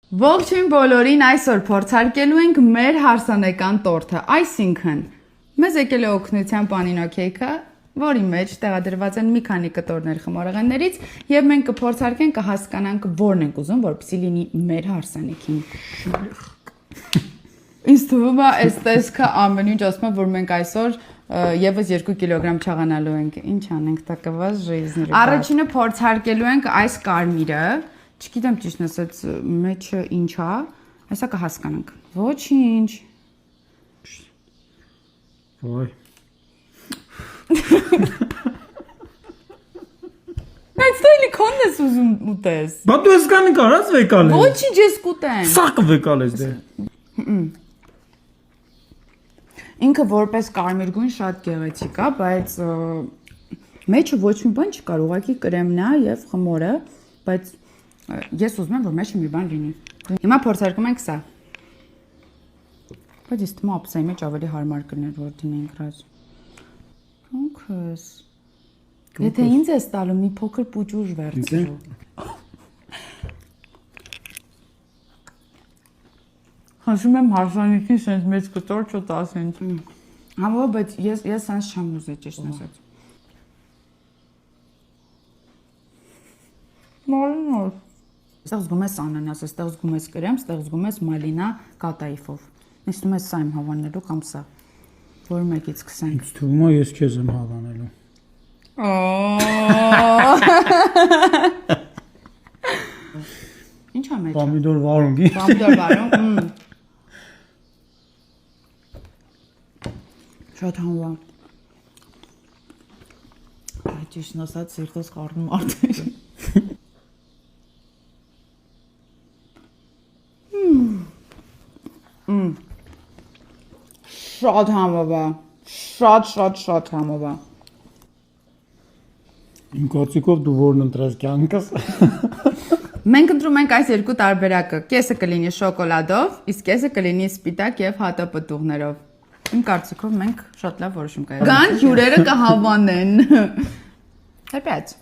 Ողջույն բոլորին, այսօր փորձարկելու ենք մեր հարսանեկան տորթը, այսինքն մեզ եկել է օգնության Panino Cake-ը, որի մեջ տեղադրված են մի քանի կտորներ խմորեղեններից եւ մենք կփորձարկենք կհասկանանք որն ենք ուզում, որպեսզի լինի մեր հարսանեկին։ Ինձ թվում է, այս տեսքը ամեն ինչ ասում է, որ մենք այսօր եւս 2 կիլոգրամ չաղանալու ենք։ Ինչ անենք, տակավազ жизнь։ Առաջինը փորձարկելու ենք այս կարմիրը, չգիտեմ ճիշտ ասած մեջը ինչ է, հեսա կհասկանանք։ Ոչինչ։ Ոայ։ Բայց դու էլի քոնն ես ուզում ուտես։ Բա դու ես կանի կարած վեկալ ես։ Ոչինչ ես կուտեմ։ Սա կվեկալ ես դե։ Ինքը որպես կարմիր գույն շատ գեղեցիկ է, բայց մեջը ոչ մի բան չկար, ուղղակի կրեմն է եւ խմորը, բայց ես ուզում եմ որ մեջը մի բան լինի։ Հիմա փորձարկում ենք սա։ Բայց ես թվում է ապսայի մեջ ավելի հարմար կներ որ դնենք ռազ։ Ոնքս։ Եթե ինձ ես տալու մի փոքր պուճուր վերցրու։ Հաշում եմ հարսանիքին սենց մեծ կտոր չտաս ինձ։ Համո, բայց ես սենց չեմ ուզել ճիշտ ասած։ Մարինոր։ Ստեղ զգում ես անանաս, ստեղ զգում ես կրեմ, ստեղ զգում ես մալինա կատայիֆով։ Ինձ թվում է սա եմ հավանելու կամ սա։ Որ մեկից սկսենք։ Ինձ թվում է ես քեզ եմ հավանելու։ Ինչ է մեջը։ Պամիդոր վարունգի։ Պամիդոր վարունգ։ Շատ հանվա։ Այդ ճիշտ ասած սիրտս խառնում արդեն։ Շատ համով է։ Շատ համով է։ Իմ կարծիքով դու որն ընտրես կյանքս։ Մենք ընտրում ենք այս երկու տարբերակը։ Կեսը կլինի շոկոլադով, իսկ կեսը կլինի սպիտակ եւ հատապտուղներով։ Իմ կարծիքով մենք շատ լավ որոշում կայացնենք։ Գան հյուրերը կհավանեն։ Հրպետ։